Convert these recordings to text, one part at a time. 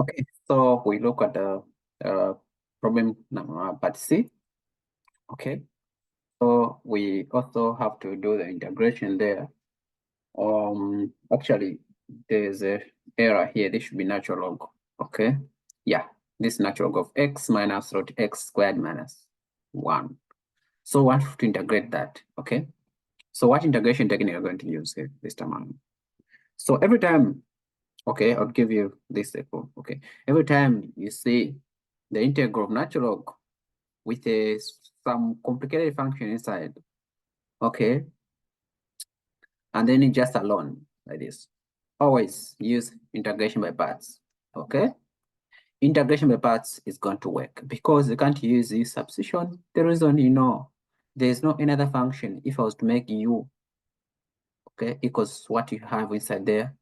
Okay, so we look at the problem number part C. Okay, so we also have to do the integration there. Actually, there's a error here. This should be natural log. Okay, yeah, this natural log of x minus root x squared minus 1. So we have to integrate that. Okay, so what integration technique are we going to use here this time around? So every time, okay, I'll give you this example. Okay, every time you see the integral of natural log with some complicated function inside, okay, and then it's just alone like this, always use integration by parts. Okay, integration by parts is going to work because you can't use this substitution. The reason, there's no another function. If I was to make u, okay, equals what you have inside there,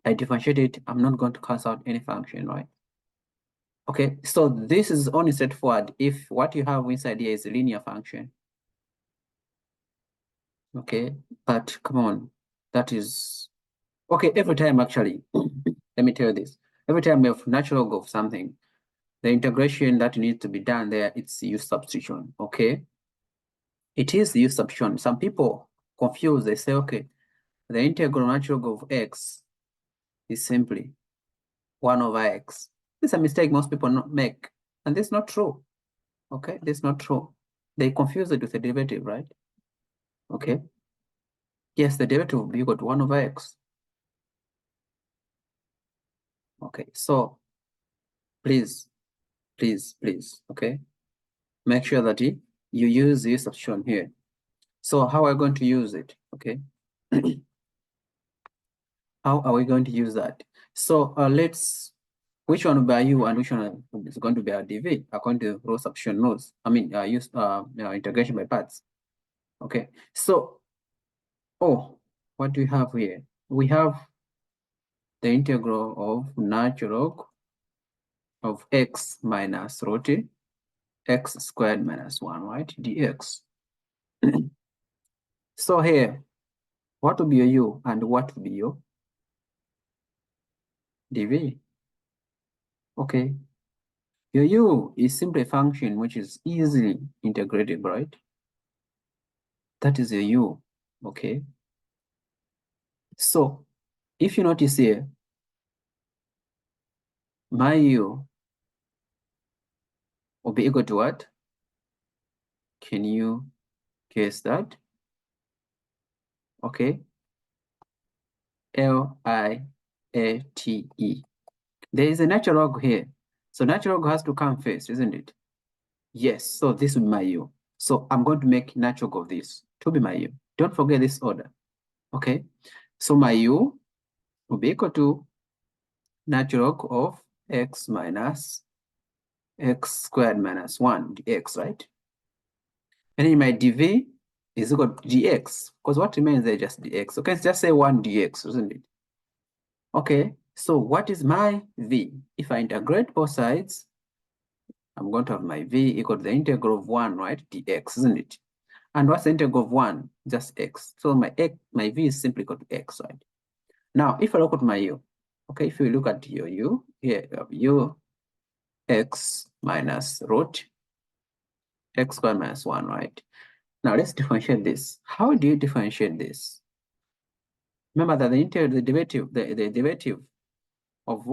I differentiate it, I'm not going to cancel out any function, right? Okay, so this is only straightforward if what you have inside here is a linear function. Okay, but come on, that is, okay, every time actually, let me tell you this, every time we have natural log of something, the integration that needs to be done there, it's use substitution, okay? It is use substitution. Some people confuse, they say, okay, the integral natural log of x is simply 1 over x. This is a mistake most people not make, and this is not true, okay? This is not true. They confuse it with the derivative, right? Okay. Yes, the derivative will be equal to 1 over x. Okay, so please, okay, make sure that you use this option here. So how are we going to use it? Okay. How are we going to use that? So which one will be u and which one is going to be our dv according to row substitution laws? I mean, use integration by parts. Okay, so, what do we have here? We have the integral of natural log of x minus root x squared minus 1, right? dx. So here, what will be your u and what will be your dv? Okay, your u is simply a function which is easily integrated, right? That is your u, okay? So if you notice here, my u will be equal to what? Can you guess that? Okay, Liate. There is a natural log here. So natural log has to come first, isn't it? Yes, so this will be my u. So I'm going to make natural log of this to be my u. Don't forget this order, okay? So my u will be equal to natural log of x minus x squared minus 1 dx, right? And then my dv is equal to dx, because what remains there is just dx. Okay, let's just say 1 dx, isn't it? Okay, so what is my v? If I integrate both sides, I'm going to have my v equal to the integral of 1, right? dx, isn't it? And what's the integral of 1? Just x. So my v is simply equal to x, right? Now, if I look at my u, okay, if you look at your u, here you have u x minus root x squared minus 1, right? Now let's differentiate this. How do you differentiate this? Remember that the derivative of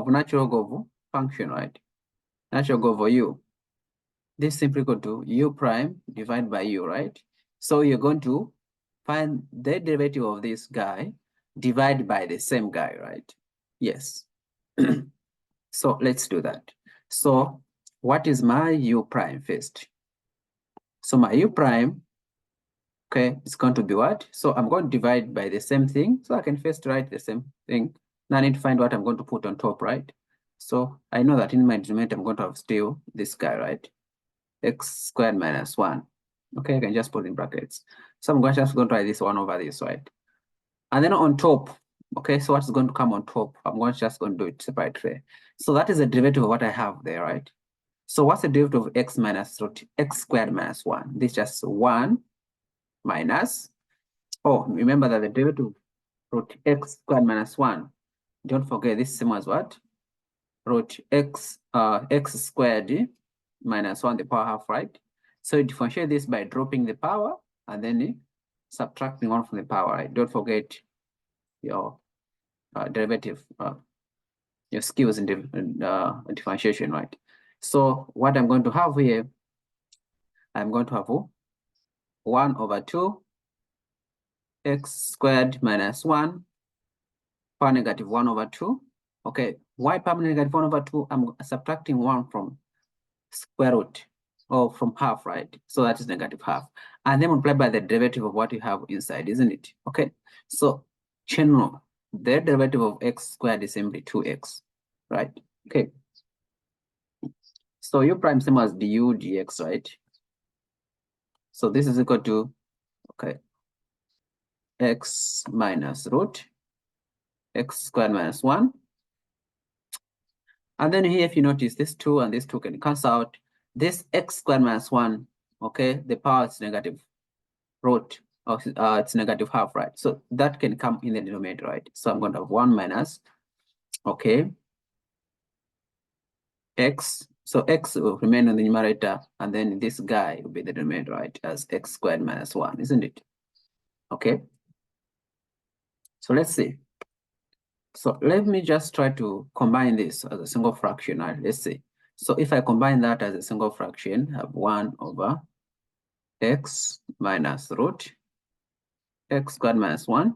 natural log of function, right? Natural log of u. This is simply equal to u prime divided by u, right? So you're going to find the derivative of this guy divided by the same guy, right? Yes. So let's do that. So what is my u prime first? So my u prime, okay, it's going to be what? So I'm going to divide by the same thing. So I can first write the same thing. Now I need to find what I'm going to put on top, right? So I know that in my denominator, I'm going to have still this guy, right? X squared minus 1. Okay, I can just put in brackets. So I'm just going to write this 1 over this, right? And then on top, okay, so what's going to come on top? I'm just going to do it separately. So that is the derivative of what I have there, right? So what's the derivative of x minus root x squared minus 1? This is just 1 minus Oh, remember that the derivative of root x squared minus 1, don't forget this is same as what? Root x squared minus 1 the power half, right? So you differentiate this by dropping the power and then subtracting 1 from the power, right? Don't forget your derivative, your skills in differentiation, right? So what I'm going to have here, I'm going to have 1 over 2 x squared minus 1 power negative 1 over 2. Okay, why power negative 1 over 2? I'm subtracting 1 from square root or from half, right? So that is negative half. And then multiply by the derivative of what you have inside, isn't it? Okay, so chain rule, the derivative of x squared is simply 2x, right? Okay, so u prime same as du dx, right? So this is equal to, okay, x minus root x squared minus 1. And then here, if you notice, this 2 and this 2 can cancel out. This x squared minus 1, okay, the power is negative root of it's negative half, right? So that can come in the denominator, right? So I'm going to have 1 minus, okay, x. So x will remain on the numerator, and then this guy will be the denominator, right, as x squared minus 1, isn't it? Okay. So let's see. So let me just try to combine this as a single fraction, right? Let's see. So if I combine that as a single fraction, I have 1 over x minus root x squared minus 1.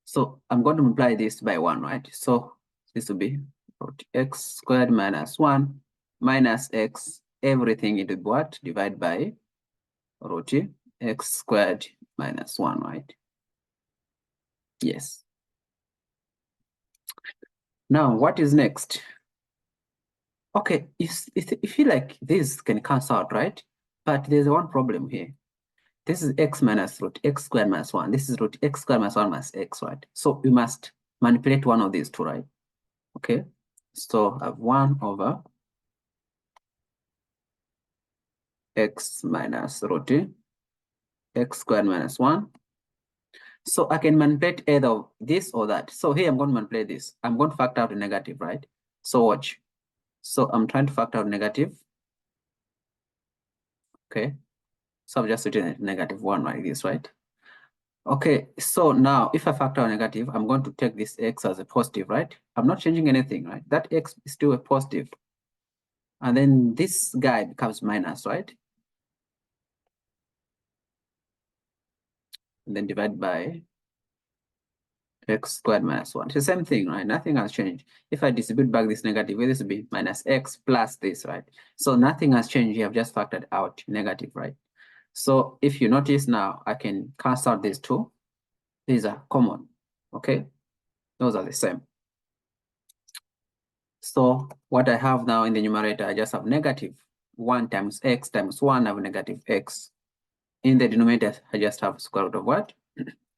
So I'm going to multiply this by 1, right? So this will be root x squared minus 1 minus x, everything into what? Divide by root x squared minus 1, right? Yes. Now, what is next? Okay, you feel like this can cancel out, right? But there's one problem here. This is x minus root x squared minus 1. This is root x squared minus 1 minus x, right? So we must manipulate one of these two, right? Okay, so I have 1 over x minus root x squared minus 1. So I can manipulate either this or that. So here I'm going to manipulate this. I'm going to factor out a negative, right? So watch. So I'm trying to factor out negative. Okay, so I've just written a negative 1 like this, right? Okay, so now if I factor out negative, I'm going to take this x as a positive, right? I'm not changing anything, right? That x is still a positive. And then this guy becomes minus, right? And then divide by x squared minus 1. It's the same thing, right? Nothing has changed. If I distribute back this negative, this will be minus x plus this, right? So nothing has changed. You have just factored out negative, right? So if you notice now, I can cancel out these two. These are common, okay? Those are the same. So what I have now in the numerator, I just have negative 1 times x times 1, I have negative x. In the denominator, I just have square root of what?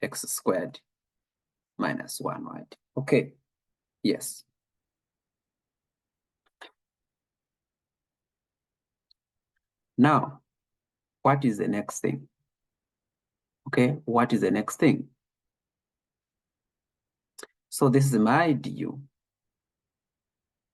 X squared minus 1, right? Okay, yes. Now, what is the next thing? Okay, what is the next thing? So this is my du.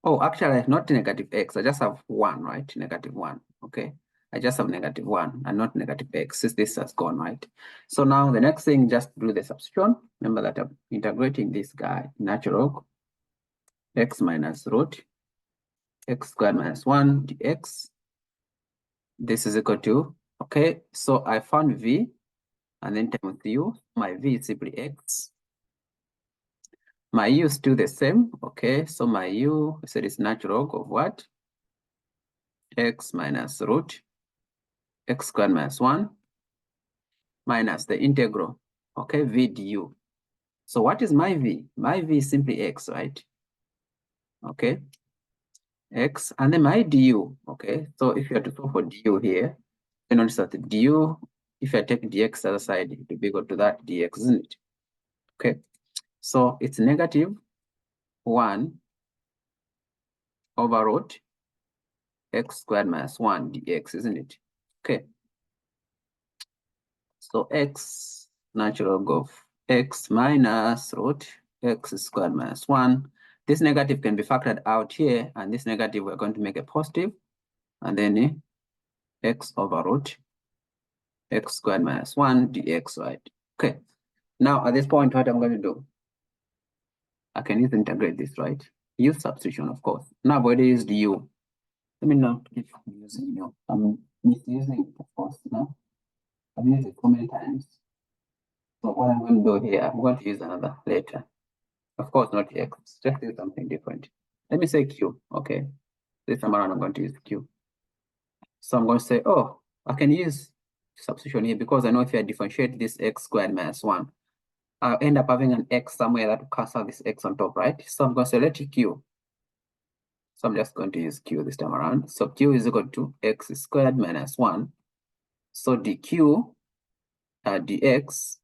Oh, actually, not negative x. I just have 1, right? Negative 1, okay? I just have negative 1 and not negative x, since this has gone, right? So now the next thing, just do the substitution. Remember that I'm integrating this guy, natural log x minus root x squared minus 1 dx. This is equal to, okay, so I found v, and then times u. My v is simply x. My u is still the same, okay? So my u, I said it's natural log of what? X minus root x squared minus 1 minus the integral, okay, v du. So what is my v? My v is simply x, right? Okay, x, and then my du, okay? So if you have to solve for du here, you notice that the du, if I take dx to the other side, it will be equal to that dx, isn't it? Okay, so it's negative 1 over root x squared minus 1 dx, isn't it? Okay. So x natural log of x minus root x squared minus 1. This negative can be factored out here, and this negative we're going to make a positive, and then x over root x squared minus 1 dx, right? Okay. Now at this point, what I'm going to do, I can use integrate this, right? Use substitution, of course. Now I've already used u. Let me not keep using u. I'm misusing it, of course, now. I've used it so many times. So what I'm going to do here, I'm going to use another later. Of course, not x, just do something different. Let me say q, okay? This time around, I'm going to use q. So I'm going to say, oh, I can use substitution here because I know if I differentiate this x squared minus 1, I'll end up having an x somewhere that will cancel this x on top, right? So I'm going to say let q. So I'm just going to use q this time around. So q is equal to x squared minus 1. So dq dx,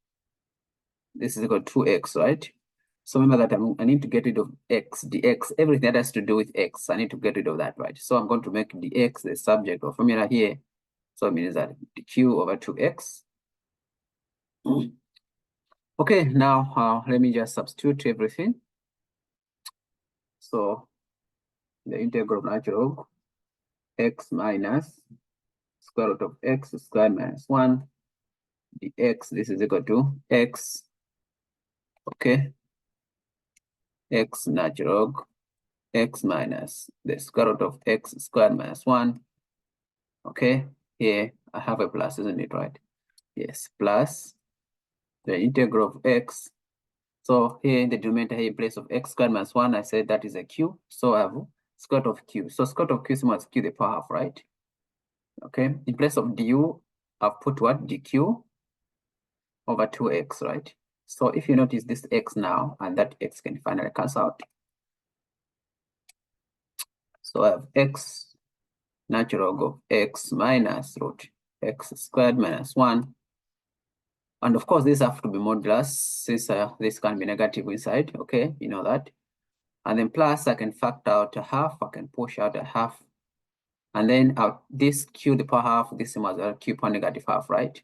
this is equal to 2x, right? So remember that I need to get rid of x, dx, everything that has to do with x, I need to get rid of that, right? So I'm going to make dx the subject of formula here. So it means that dq over 2x. Okay, now let me just substitute everything. So the integral of natural log x minus square root of x squared minus 1 dx, this is equal to x, okay, x natural log x minus the square root of x squared minus 1. Okay, here I have a plus, isn't it, right? Yes, plus the integral of x. So here in the denominator here in place of x squared minus 1, I said that is a q. So I have square root of q. So square root of q is equal to q to the power half, right? Okay, in place of du, I've put what? dq over 2x, right? So if you notice this x now, and that x can finally cancel out. So I have x natural log of x minus root x squared minus 1. And of course, this have to be modulus since this can be negative inside. Okay, you know that. And then plus, I can factor out a half. I can push out a half. And then out this q to the power half, this is q power negative half, right?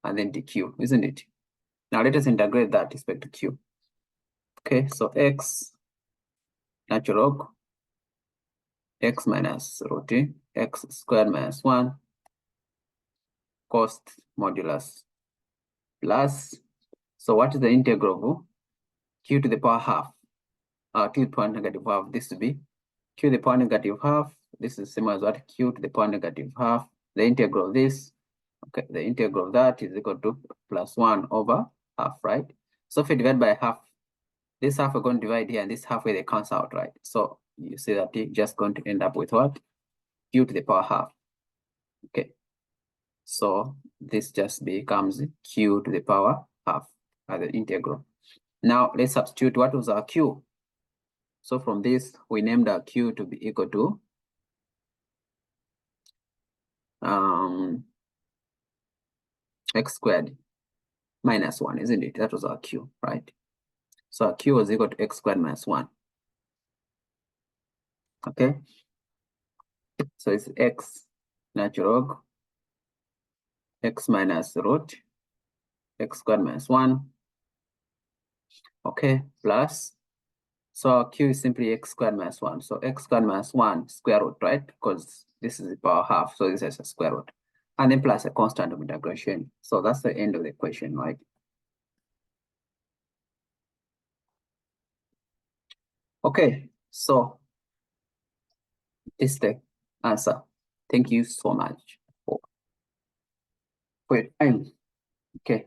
And then dq, isn't it? Now let us integrate that with respect to q. Okay, so x natural log x minus root x squared minus 1 cost modulus plus, so what is the integral of q to the power half? Q to the power negative half, this to be q to the power negative half. This is same as what? Q to the power negative half. The integral of this, okay, the integral of that is equal to plus 1 over half, right? So if you divide by half, this half we're going to divide here, and this halfway they cancel out, right? So you see that you're just going to end up with what? Q to the power half. Okay. So this just becomes q to the power half as the integral. Now let's substitute what was our q. So from this, we named our q to be equal to x squared minus 1, isn't it? That was our q, right? So our q was equal to x squared minus 1. Okay. So it's x natural log x minus root x squared minus 1. Okay, plus. So our q is simply x squared minus 1. So x squared minus 1 square root, right? Because this is the power half, so this is a square root. And then plus a constant of integration. So that's the end of the equation, right? Okay, so this is the answer. Thank you so much for your time. Okay.